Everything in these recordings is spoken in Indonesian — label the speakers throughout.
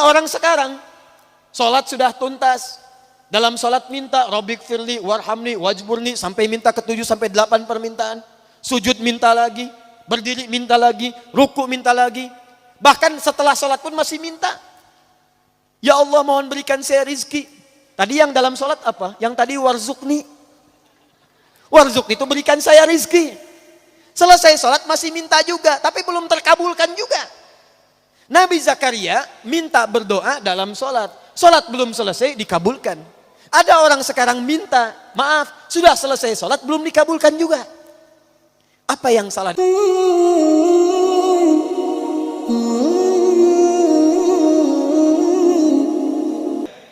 Speaker 1: orang sekarang, sholat sudah tuntas. Dalam sholat minta, Rabbik firli, warhamni, wajburni, sampai minta ke-7 sampai 8 permintaan. Sujud minta lagi, berdiri minta lagi, ruku minta lagi. Bahkan setelah sholat pun masih minta. Ya Allah, mohon berikan saya rizki. Tadi yang dalam sholat apa? Yang tadi warzukni. Warzuk itu berikan saya rizki. Selesai sholat masih minta juga, tapi belum terkabulkan juga. Nabi Zakaria minta berdoa dalam sholat. Sholat belum selesai, dikabulkan. Ada orang sekarang minta, maaf, sudah selesai sholat, belum dikabulkan juga. Apa yang salah?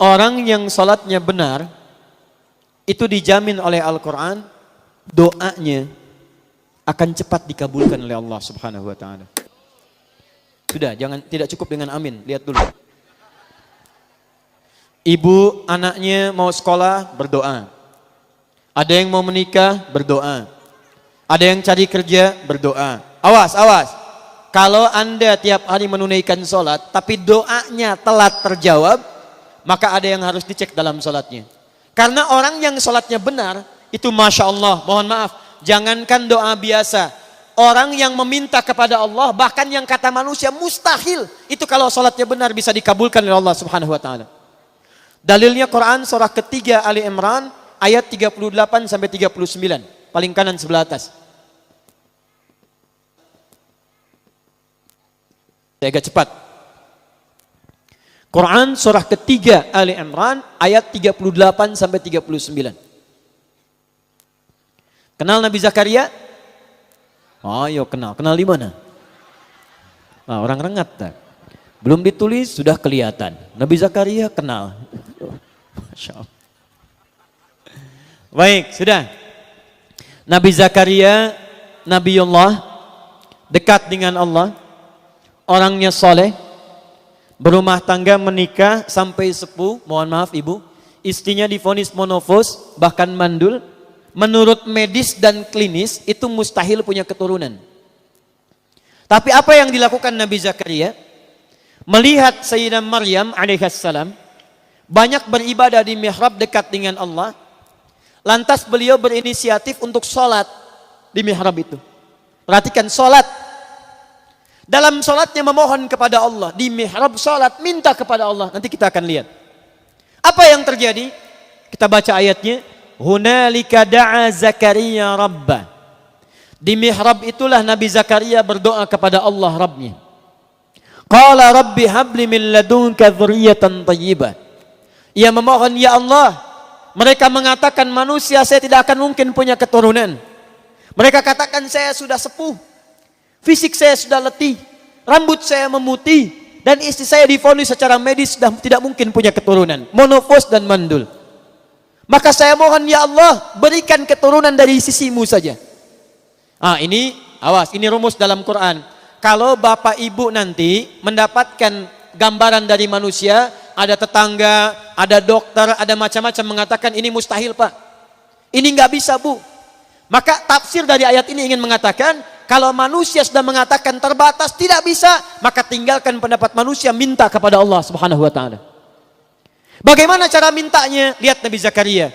Speaker 1: Orang yang sholatnya benar, itu dijamin oleh Al-Quran, doanya akan cepat dikabulkan oleh Allah Subhanahu wa Ta'ala. Sudah, tidak cukup dengan amin, lihat dulu. Ibu anaknya mau sekolah, berdoa. Ada yang mau menikah, berdoa. Ada yang cari kerja, berdoa. Awas, awas. Kalau Anda tiap hari menunaikan sholat, tapi doanya telat terjawab, maka ada yang harus dicek dalam sholatnya. Karena orang yang sholatnya benar, itu Masya Allah, mohon maaf, jangankan doa biasa. Orang yang meminta kepada Allah, bahkan yang kata manusia mustahil, itu kalau sholatnya benar bisa dikabulkan oleh Allah Subhanahu wa Ta'ala. Dalilnya Quran surah ketiga Ali Imran ayat 38 sampai 39, paling kanan sebelah atas. Saya agak cepat. Quran surah ketiga Ali Imran ayat 38 sampai 39. Kenal Nabi Zakaria? Oh, yo kenal. Kenal di mana? Nah, orang rengat tak? Belum ditulis sudah kelihatan. Nabi Zakaria kenal. Masya Allah. Baik, sudah. Nabi Zakaria, Nabiullah, dekat dengan Allah, orangnya soleh, berumah tangga, menikah sampai sepuh. Mohon maaf ibu, istrinya divonis monofos, bahkan mandul. Menurut medis dan klinis itu mustahil punya keturunan. Tapi apa yang dilakukan Nabi Zakaria? Melihat Sayyidah Maryam alaihissalam banyak beribadah di mihrab dekat dengan Allah, lantas beliau berinisiatif untuk sholat di mihrab itu. Perhatikan, sholat. Dalam sholatnya memohon kepada Allah, di mihrab sholat minta kepada Allah. Nanti kita akan lihat apa yang terjadi. Kita baca ayatnya. Hunalika da'a Zakaria Rabbah. Di mihrab itulah Nabi Zakaria berdoa kepada Allah Rabbnya. Qala Rabbi habli min ladunka dzurriyyatan thayyibah. Ia memohon, ya Allah, mereka mengatakan manusia saya tidak akan mungkin punya keturunan. Mereka katakan saya sudah sepuh, fisik saya sudah letih, rambut saya memutih, dan istri saya divonis secara medis sudah tidak mungkin punya keturunan, monofos dan mandul. Maka saya mohon ya Allah, berikan keturunan dari sisimu saja. Ini awas, ini rumus dalam Quran. Kalau bapak ibu nanti mendapatkan gambaran dari manusia, ada tetangga, ada dokter, ada macam-macam mengatakan ini mustahil pak, ini nggak bisa bu. Maka tafsir dari ayat ini ingin mengatakan, kalau manusia sudah mengatakan terbatas, tidak bisa, maka tinggalkan pendapat manusia, minta kepada Allah Subhanahu wa Ta'ala. Bagaimana cara mintanya? Lihat Nabi Zakaria.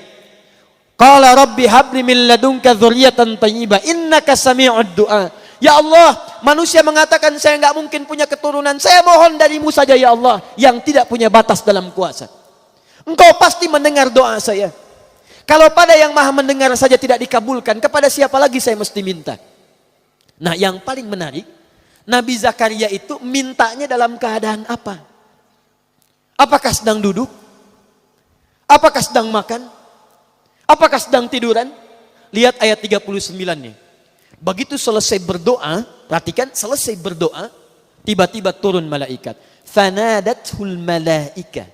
Speaker 1: Qala Rabbi habli min ladunka dzurriyyatan thayyibah innaka sami'ud du'a. Ya Allah, manusia mengatakan saya nggak mungkin punya keturunan. Saya mohon darimu saja ya Allah, yang tidak punya batas dalam kuasa. Engkau pasti mendengar doa saya. Kalau pada yang maha mendengar saja tidak dikabulkan, kepada siapa lagi saya mesti minta? Nah, yang paling menarik, Nabi Zakaria itu mintanya dalam keadaan apa? Apakah sedang duduk? Apakah sedang makan? Apakah sedang tiduran? Lihat ayat 39-nya. Begitu selesai berdoa, perhatikan, selesai berdoa, tiba-tiba turun malaikat. Fanadathul malaika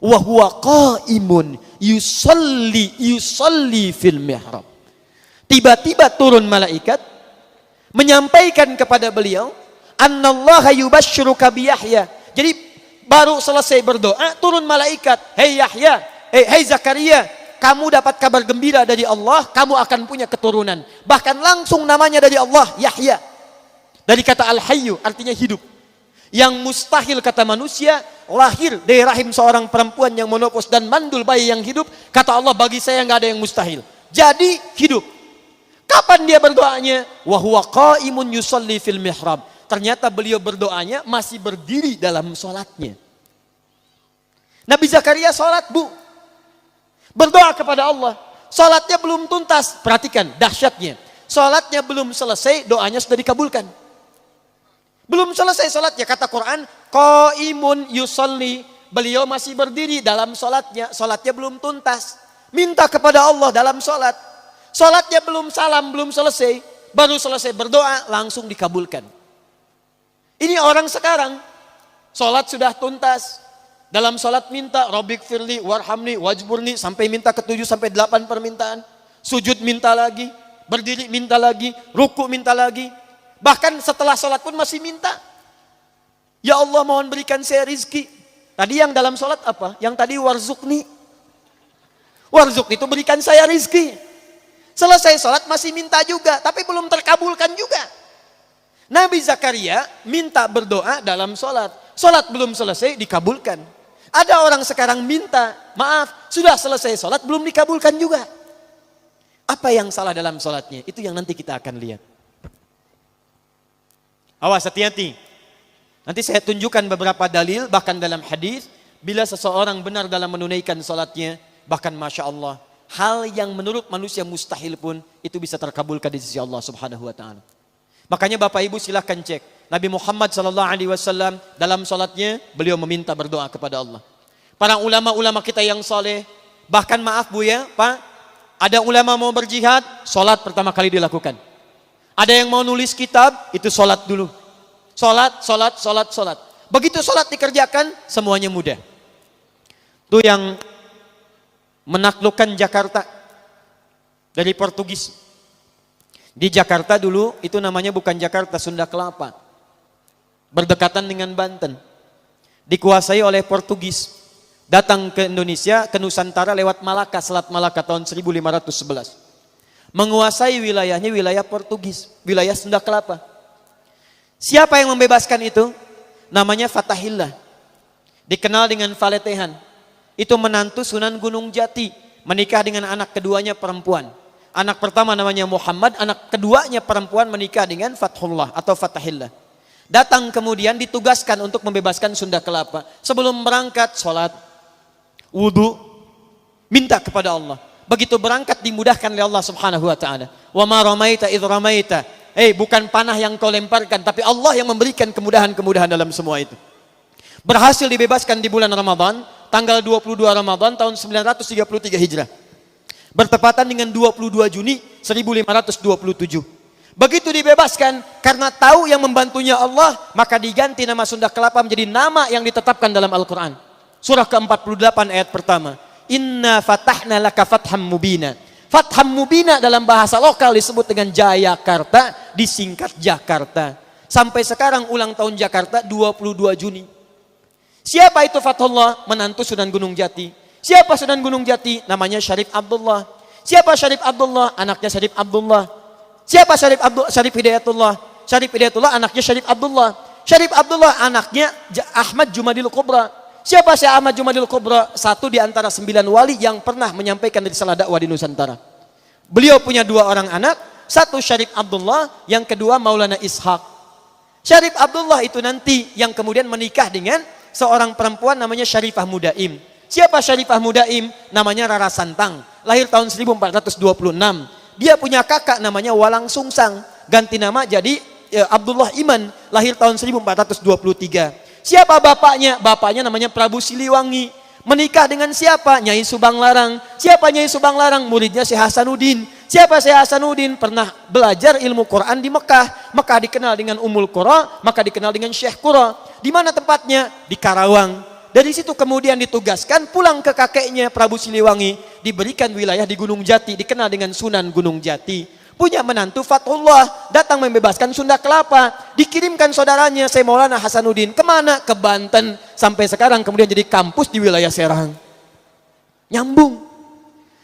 Speaker 1: wa huwa qaimun yusalli fil mihrab. Tiba-tiba turun malaikat menyampaikan kepada beliau, annallaha yubashshiruka bi Yahya. Jadi baru selesai berdoa, turun malaikat, hei Yahya, hei Zakaria, kamu dapat kabar gembira dari Allah, kamu akan punya keturunan. Bahkan langsung namanya dari Allah, Yahya. Dari kata Al-Hayyu, artinya hidup. Yang mustahil kata manusia, lahir dari rahim seorang perempuan yang menopause dan mandul bayi yang hidup, kata Allah, bagi saya nggak ada yang mustahil. Jadi hidup. Kapan dia berdoanya? Wa huwa qaimun yusalli fil mihrab. Ternyata beliau berdoanya masih berdiri dalam sholatnya. Nabi Zakaria sholat, Bu. Berdoa kepada Allah. Sholatnya belum tuntas. Perhatikan dahsyatnya. Sholatnya belum selesai, doanya sudah dikabulkan. Belum selesai sholatnya, kata Quran, qaimun yusalli. Beliau masih berdiri dalam sholatnya. Sholatnya belum tuntas. Minta kepada Allah dalam sholat. Sholatnya belum salam, belum selesai. Baru selesai berdoa, langsung dikabulkan. Ini orang sekarang, sholat sudah tuntas. Dalam sholat minta, Rabbik firli, warhamni, wajburni, sampai minta ke-7 sampai 8 permintaan. Sujud minta lagi, berdiri minta lagi, ruku minta lagi. Bahkan setelah sholat pun masih minta. Ya Allah, mohon berikan saya rizki. Tadi yang dalam sholat apa? Yang tadi warzukni. Warzuk itu berikan saya rizki. Selesai sholat masih minta juga, tapi belum terkabulkan juga. Nabi Zakaria minta berdoa dalam sholat. Sholat belum selesai, dikabulkan. Ada orang sekarang minta, maaf, sudah selesai sholat, belum dikabulkan juga. Apa yang salah dalam sholatnya? Itu yang nanti kita akan lihat. Awas, hati-hati. Nanti saya tunjukkan beberapa dalil, bahkan dalam hadis, bila seseorang benar dalam menunaikan sholatnya, bahkan Masya Allah, hal yang menurut manusia mustahil pun, itu bisa terkabulkan di sisi Allah Subhanahu Wa Taala. Makanya Bapak Ibu silahkan cek. Nabi Muhammad SAW dalam sholatnya, beliau meminta berdoa kepada Allah. Para ulama-ulama kita yang soleh, bahkan maaf Bu ya, Pak, ada ulama mau berjihad, sholat pertama kali dilakukan. Ada yang mau nulis kitab, itu sholat dulu. Sholat. Begitu sholat dikerjakan, semuanya mudah. Itu yang menaklukkan Jakarta dari Portugis. Di Jakarta dulu, itu namanya bukan Jakarta, Sunda Kelapa. Berdekatan dengan Banten. Dikuasai oleh Portugis. Datang ke Indonesia, ke Nusantara lewat Malaka, Selat Malaka tahun 1511. Menguasai wilayahnya wilayah Portugis, wilayah Sunda Kelapa. Siapa yang membebaskan itu? Namanya Fatahillah. Dikenal dengan Faletehan. Itu menantu Sunan Gunung Jati, menikah dengan anak keduanya perempuan. Anak pertama namanya Muhammad, anak keduanya perempuan menikah dengan Fathullah atau Fatahillah. Datang kemudian ditugaskan untuk membebaskan Sunda Kelapa. Sebelum berangkat, sholat, wudu, minta kepada Allah. Begitu berangkat dimudahkan oleh Allah Subhanahu Wa Taala. Wa ma ramaita idh ramaita. Bukan panah yang kau lemparkan, tapi Allah yang memberikan kemudahan-kemudahan dalam semua itu. Berhasil dibebaskan di bulan Ramadan, tanggal 22 Ramadan tahun 933 Hijrah. Bertepatan dengan 22 Juni 1527. Begitu dibebaskan, karena tahu yang membantunya Allah, maka diganti nama Sunda Kelapa menjadi nama yang ditetapkan dalam Al-Quran. Surah ke-48 ayat pertama. Inna fatahna laka fatham mubina. Fatham mubina dalam bahasa lokal disebut dengan Jayakarta, disingkat Jakarta. Sampai sekarang ulang tahun Jakarta 22 Juni. Siapa itu Fathullah? Menantu Sunan Gunung Jati. Siapa Sunan Gunung Jati? Namanya Syarif Abdullah. Siapa Syarif Abdullah? Anaknya Syarif Abdullah. Siapa Syarif Hidayatullah? Syarif Hidayatullah anaknya Syarif Abdullah. Syarif Abdullah anaknya Ahmad Jumadil Kubra. Siapa Syekh Ahmad Jumadil Kubra? Satu di antara 9 wali yang pernah menyampaikan risalah dakwah di Nusantara. Beliau punya 2 orang anak, satu Syarif Abdullah, yang kedua Maulana Ishaq. Syarif Abdullah itu nanti yang kemudian menikah dengan seorang perempuan namanya Syarifah Mudaim. Siapa Syarifah Mudaim? Namanya Rara Santang, lahir tahun 1426. Dia punya kakak namanya Walang Sungsang, ganti nama jadi Abdullah Iman, lahir tahun 1423. Siapa bapaknya? Bapaknya namanya Prabu Siliwangi. Menikah dengan siapa? Nyai Subang Larang. Siapa Nyai Subang Larang? Muridnya Syekh Hasanuddin. Siapa Syekh Hasanuddin? Pernah belajar ilmu Quran di Mekah. Mekah dikenal dengan Ummul Qura, maka dikenal dengan Syekh Qura. Di mana tempatnya? Di Karawang. Dari situ kemudian ditugaskan pulang ke kakeknya Prabu Siliwangi, diberikan wilayah di Gunung Jati, dikenal dengan Sunan Gunung Jati. Punya menantu Fathullah, datang membebaskan Sunda Kelapa, dikirimkan saudaranya Syekh Maulana Hasanuddin kemana? Ke Banten. Sampai sekarang kemudian jadi kampus di wilayah Serang. Nyambung.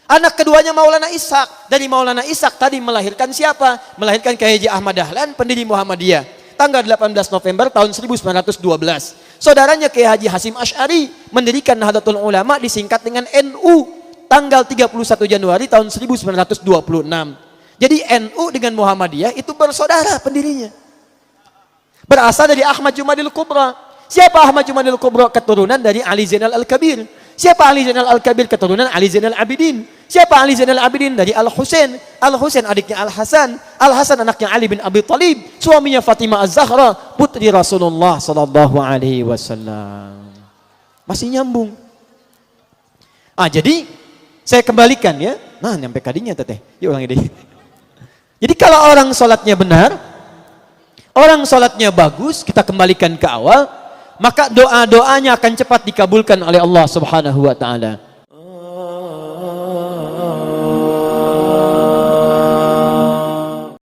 Speaker 1: Anak keduanya Maulana Ishaq. Dari Maulana Ishaq tadi melahirkan siapa? Melahirkan Kiai Haji Ahmad Dahlan, pendiri Muhammadiyah. Tanggal 18 November tahun 1912. Saudaranya Kiai Haji Hasyim Asy'ari mendirikan Nahdlatul Ulama disingkat dengan NU tanggal 31 Januari tahun 1926. Jadi NU dengan Muhammadiyah itu bersaudara pendirinya. Berasal dari Ahmad Jumadil Kubra. Siapa Ahmad Jumadil Kubra? Keturunan dari Ali Zainal Al-Kabir. Siapa Ali Zainal Al-Kabir? Keturunan Ali Zainal Abidin. Siapa Ali Zainal Abidin? Dari Al-Husain. Al-Husain adiknya Al-Hasan. Al-Hasan anaknya Ali bin Abi Thalib. Suaminya Fatimah Az-Zahra, putri Rasulullah sallallahu alaihi wasallam. Masih nyambung. Jadi saya kembalikan ya. Nah, nyampe kadinya teteh. Yuk ulangi deh. Jadi kalau orang sholatnya benar, orang sholatnya bagus, kita kembalikan ke awal, maka doa-doanya akan cepat dikabulkan oleh Allah Subhanahu wa ta'ala.